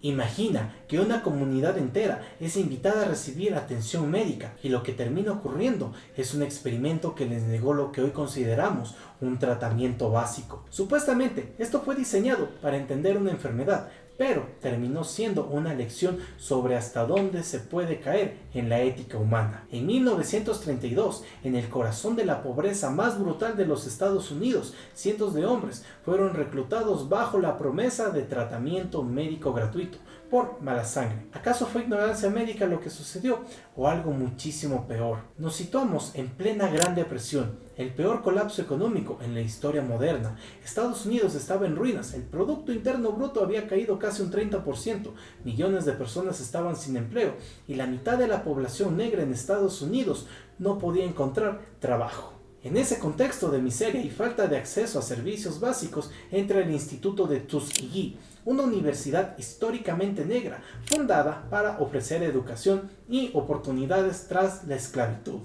Imagina que una comunidad entera es invitada a recibir atención médica y lo que termina ocurriendo es un experimento que les negó lo que hoy consideramos un tratamiento básico. Supuestamente, esto fue diseñado para entender una enfermedad, pero terminó siendo una lección sobre hasta dónde se puede caer en la ética humana. En 1932, en el corazón de la pobreza más brutal de los Estados Unidos, cientos de hombres fueron reclutados bajo la promesa de tratamiento médico gratuito por mala sangre. ¿Acaso fue ignorancia médica lo que sucedió o algo muchísimo peor? Nos situamos en plena Gran Depresión, el peor colapso económico en la historia moderna. Estados Unidos estaba en ruinas, el Producto Interno Bruto había caído casi un 30%, millones de personas estaban sin empleo y la mitad de la población negra en Estados Unidos no podía encontrar trabajo. En ese contexto de miseria y falta de acceso a servicios básicos entra el Instituto de Tuskegee, una universidad históricamente negra, fundada para ofrecer educación y oportunidades tras la esclavitud.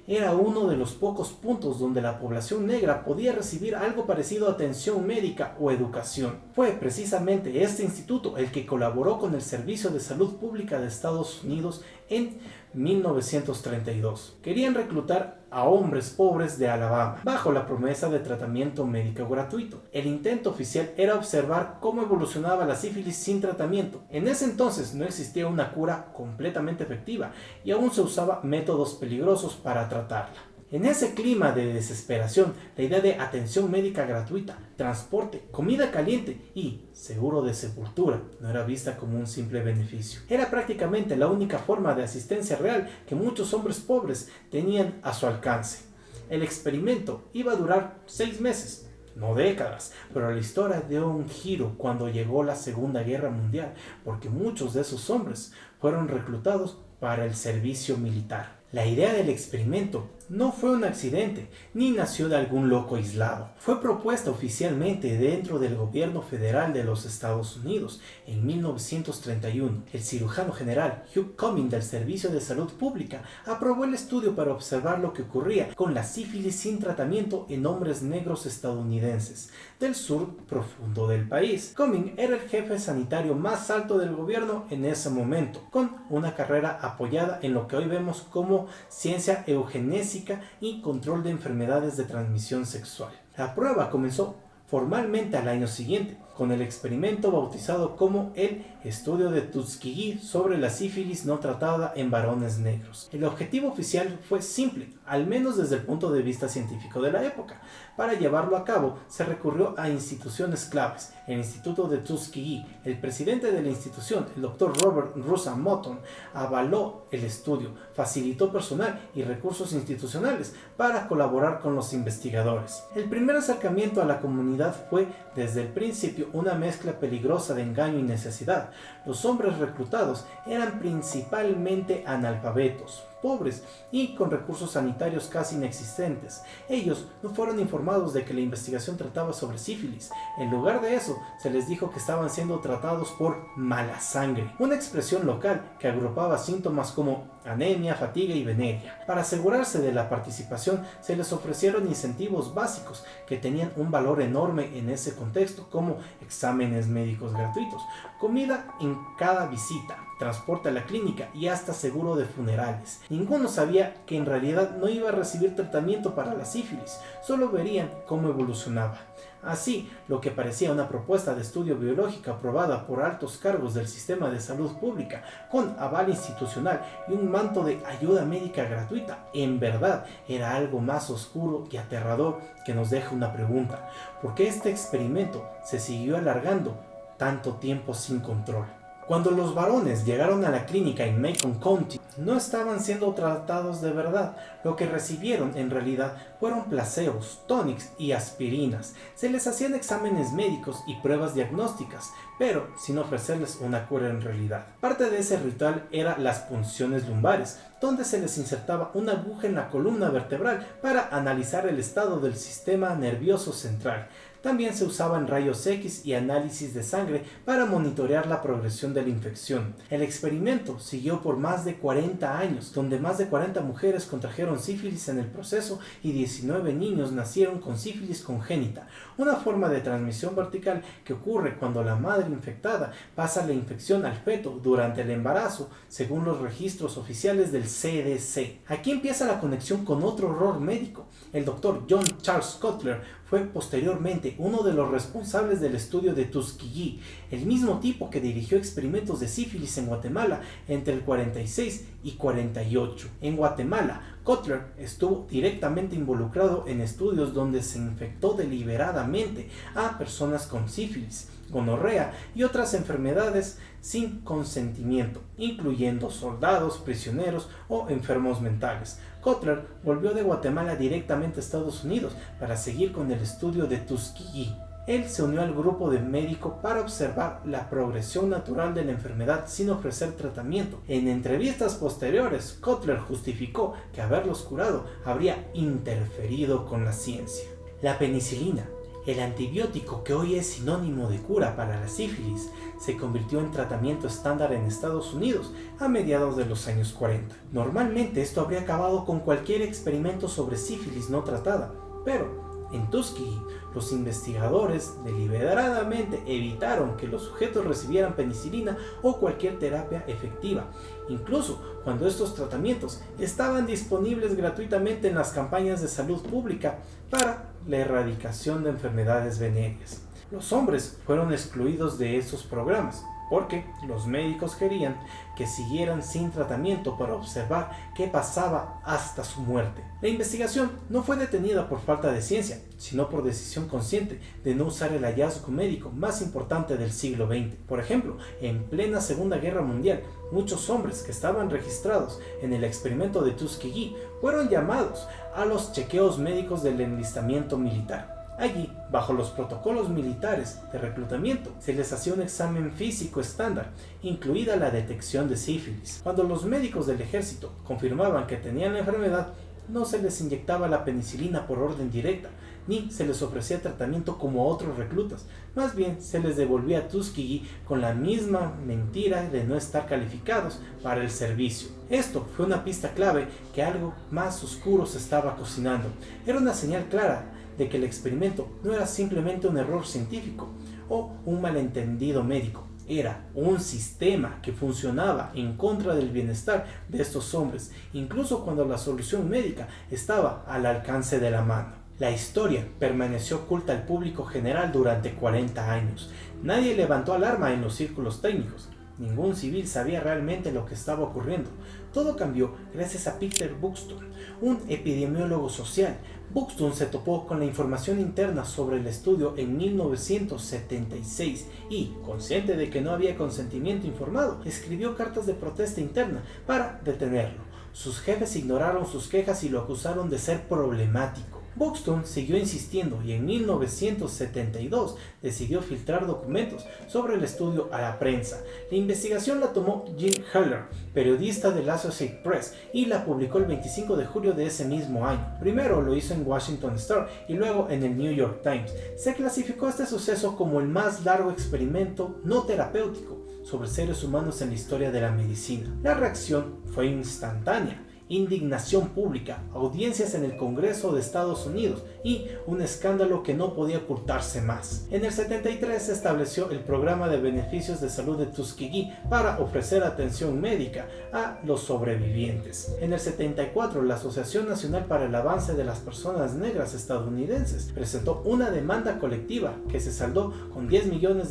Era uno de los pocos puntos donde la población negra podía recibir algo parecido a atención médica o educación. Fue precisamente este instituto el que colaboró con el Servicio de Salud Pública de Estados Unidos en 1932. Querían reclutar a hombres pobres de Alabama, bajo la promesa de tratamiento médico gratuito. El intento oficial era observar cómo evolucionaba la sífilis sin tratamiento. En ese entonces no existía una cura completamente efectiva y aún se usaban métodos peligrosos para tratarla. En ese clima de desesperación, la idea de atención médica gratuita, transporte, comida caliente y seguro de sepultura no era vista como un simple beneficio. Era prácticamente la única forma de asistencia real que muchos hombres pobres tenían a su alcance. El experimento iba a durar 6 meses, no décadas, pero la historia dio un giro cuando llegó la Segunda Guerra Mundial, porque muchos de esos hombres fueron reclutados para el servicio militar. La idea del experimento no fue un accidente, ni nació de algún loco aislado. Fue propuesta oficialmente dentro del gobierno federal de los Estados Unidos en 1931. El cirujano general Hugh Cumming del Servicio de Salud Pública aprobó el estudio para observar lo que ocurría con la sífilis sin tratamiento en hombres negros estadounidenses del sur profundo del país. Cumming era el jefe sanitario más alto del gobierno en ese momento, con una carrera apoyada en lo que hoy vemos como ciencia eugenésica y control de enfermedades de transmisión sexual. La prueba comenzó formalmente al año siguiente, con el experimento bautizado como el Estudio de Tuskegee sobre la sífilis no tratada en varones negros. El objetivo oficial fue simple, al menos desde el punto de vista científico de la época. Para llevarlo a cabo, se recurrió a instituciones claves. El Instituto de Tuskegee, el presidente de la institución, el Dr. Robert Russell Motton, avaló el estudio, facilitó personal y recursos institucionales para colaborar con los investigadores. El primer acercamiento a la comunidad fue, desde el principio, una mezcla peligrosa de engaño y necesidad. Los hombres reclutados eran principalmente analfabetos, pobres y con recursos sanitarios casi inexistentes. Ellos no fueron informados de que la investigación trataba sobre sífilis. En lugar de eso, se les dijo que estaban siendo tratados por mala sangre, una expresión local que agrupaba síntomas como anemia, fatiga y veneria. Para asegurarse de la participación, se les ofrecieron incentivos básicos que tenían un valor enorme en ese contexto, como exámenes médicos gratuitos, comida en cada visita, transporte a la clínica y hasta seguro de funerales. Ninguno sabía que en realidad no iba a recibir tratamiento para la sífilis, solo verían cómo evolucionaba. Así, lo que parecía una propuesta de estudio biológico aprobada por altos cargos del sistema de salud pública, con aval institucional y un manto de ayuda médica gratuita, en verdad era algo más oscuro y aterrador que nos deja una pregunta: ¿por qué este experimento se siguió alargando tanto tiempo sin control? Cuando los varones llegaron a la clínica en Macon County, no estaban siendo tratados de verdad. Lo que recibieron en realidad fueron placebos, tónicos y aspirinas. Se les hacían exámenes médicos y pruebas diagnósticas, pero sin ofrecerles una cura en realidad. Parte de ese ritual era las punciones lumbares, donde se les insertaba una aguja en la columna vertebral para analizar el estado del sistema nervioso central. También se usaban rayos X y análisis de sangre para monitorear la progresión de la infección. El experimento siguió por más de 40 años, donde más de 40 mujeres contrajeron sífilis en el proceso y 19 niños nacieron con sífilis congénita, una forma de transmisión vertical que ocurre cuando la madre infectada pasa la infección al feto durante el embarazo, según los registros oficiales del CDC. Aquí empieza la conexión con otro error médico. El doctor John Charles Cutler fue posteriormente uno de los responsables del estudio de Tuskegee, el mismo tipo que dirigió experimentos de sífilis en Guatemala entre el 46 y 48. En Guatemala, Cutler estuvo directamente involucrado en estudios donde se infectó deliberadamente a personas con sífilis, gonorrea y otras enfermedades sin consentimiento, incluyendo soldados, prisioneros o enfermos mentales. Cutler volvió de Guatemala directamente a Estados Unidos para seguir con el estudio de Tuskegee. Él se unió al grupo de médicos para observar la progresión natural de la enfermedad sin ofrecer tratamiento. En entrevistas posteriores, Cutler justificó que haberlos curado habría interferido con la ciencia. La penicilina, el antibiótico que hoy es sinónimo de cura para la sífilis, se convirtió en tratamiento estándar en Estados Unidos a mediados de los años 40. Normalmente esto habría acabado con cualquier experimento sobre sífilis no tratada, pero en Tuskegee, los investigadores deliberadamente evitaron que los sujetos recibieran penicilina o cualquier terapia efectiva, incluso cuando estos tratamientos estaban disponibles gratuitamente en las campañas de salud pública para la erradicación de enfermedades venéreas. Los hombres fueron excluidos de esos programas porque los médicos querían que siguieran sin tratamiento para observar qué pasaba hasta su muerte. La investigación no fue detenida por falta de ciencia, sino por decisión consciente de no usar el hallazgo médico más importante del siglo XX. Por ejemplo, en plena Segunda Guerra Mundial, muchos hombres que estaban registrados en el experimento de Tuskegee fueron llamados a los chequeos médicos del enlistamiento militar. Allí, bajo los protocolos militares de reclutamiento, se les hacía un examen físico estándar, incluida la detección de sífilis. Cuando los médicos del ejército confirmaban que tenían la enfermedad, no se les inyectaba la penicilina por orden directa, ni se les ofrecía tratamiento como a otros reclutas. Más bien, se les devolvía a Tuskegee con la misma mentira de no estar calificados para el servicio. Esto fue una pista clave que algo más oscuro se estaba cocinando. Era una señal clara de que el experimento no era simplemente un error científico o un malentendido médico. Era un sistema que funcionaba en contra del bienestar de estos hombres, incluso cuando la solución médica estaba al alcance de la mano. La historia permaneció oculta al público general durante 40 años. Nadie levantó alarma en los círculos técnicos. Ningún civil sabía realmente lo que estaba ocurriendo. Todo cambió gracias a Peter Buxton, un epidemiólogo social. Buxton se topó con la información interna sobre el estudio en 1976 y, consciente de que no había consentimiento informado, escribió cartas de protesta interna para detenerlo. Sus jefes ignoraron sus quejas y lo acusaron de ser problemático. Buxton siguió insistiendo y en 1972 decidió filtrar documentos sobre el estudio a la prensa. La investigación la tomó Jim Heller, periodista del Associated Press, y la publicó el 25 de julio de ese mismo año. Primero lo hizo en Washington Star y luego en el New York Times. Se clasificó este suceso como el más largo experimento no terapéutico sobre seres humanos en la historia de la medicina. La reacción fue instantánea. Indignación pública, audiencias en el Congreso de Estados Unidos y un escándalo que no podía ocultarse más. En el 73 se estableció el programa de beneficios de salud de Tuskegee para ofrecer atención médica a los sobrevivientes. En el 74 la Asociación Nacional para el Avance de las Personas Negras Estadounidenses presentó una demanda colectiva que se saldó con $10 millones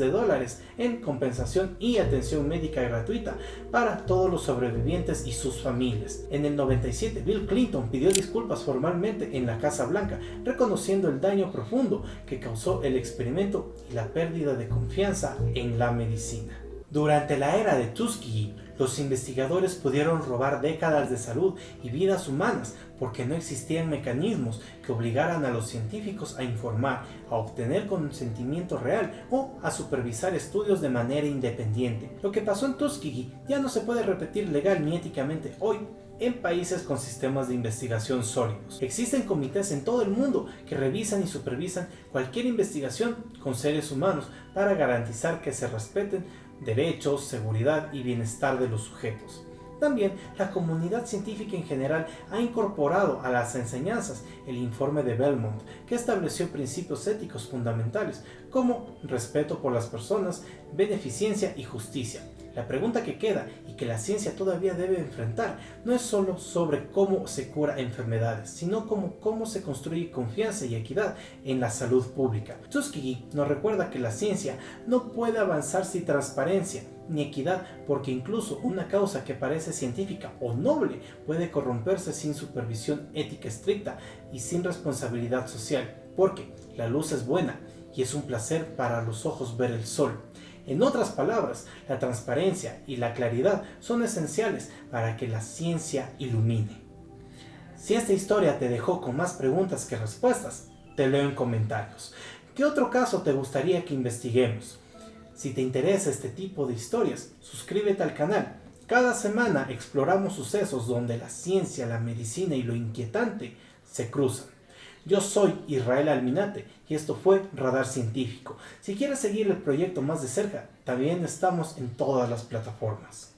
en compensación y atención médica gratuita para todos los sobrevivientes y sus familias. En el 97, Bill Clinton pidió disculpas formalmente en la Casa Blanca, reconociendo el daño profundo que causó el experimento y la pérdida de confianza en la medicina. Durante la era de Tuskegee, los investigadores pudieron robar décadas de salud y vidas humanas porque no existían mecanismos que obligaran a los científicos a informar, a obtener consentimiento real o a supervisar estudios de manera independiente. Lo que pasó en Tuskegee ya no se puede repetir legal ni éticamente hoy, en países con sistemas de investigación sólidos. Existen comités en todo el mundo que revisan y supervisan cualquier investigación con seres humanos para garantizar que se respeten derechos, seguridad y bienestar de los sujetos. También la comunidad científica en general ha incorporado a las enseñanzas el informe de Belmont, que estableció principios éticos fundamentales como respeto por las personas, beneficencia y justicia. La pregunta que queda y que la ciencia todavía debe enfrentar no es solo sobre cómo se cura enfermedades, sino cómo se construye confianza y equidad en la salud pública. Tuskegee nos recuerda que la ciencia no puede avanzar sin transparencia ni equidad, porque incluso una causa que parece científica o noble puede corromperse sin supervisión ética estricta y sin responsabilidad social, porque la luz es buena y es un placer para los ojos ver el sol. En otras palabras, la transparencia y la claridad son esenciales para que la ciencia ilumine. Si esta historia te dejó con más preguntas que respuestas, te leo en comentarios. ¿Qué otro caso te gustaría que investiguemos? Si te interesa este tipo de historias, suscríbete al canal. Cada semana exploramos sucesos donde la ciencia, la medicina y lo inquietante se cruzan. Yo soy Israel Alminate y esto fue Radar Científico. Si quieres seguir el proyecto más de cerca, también estamos en todas las plataformas.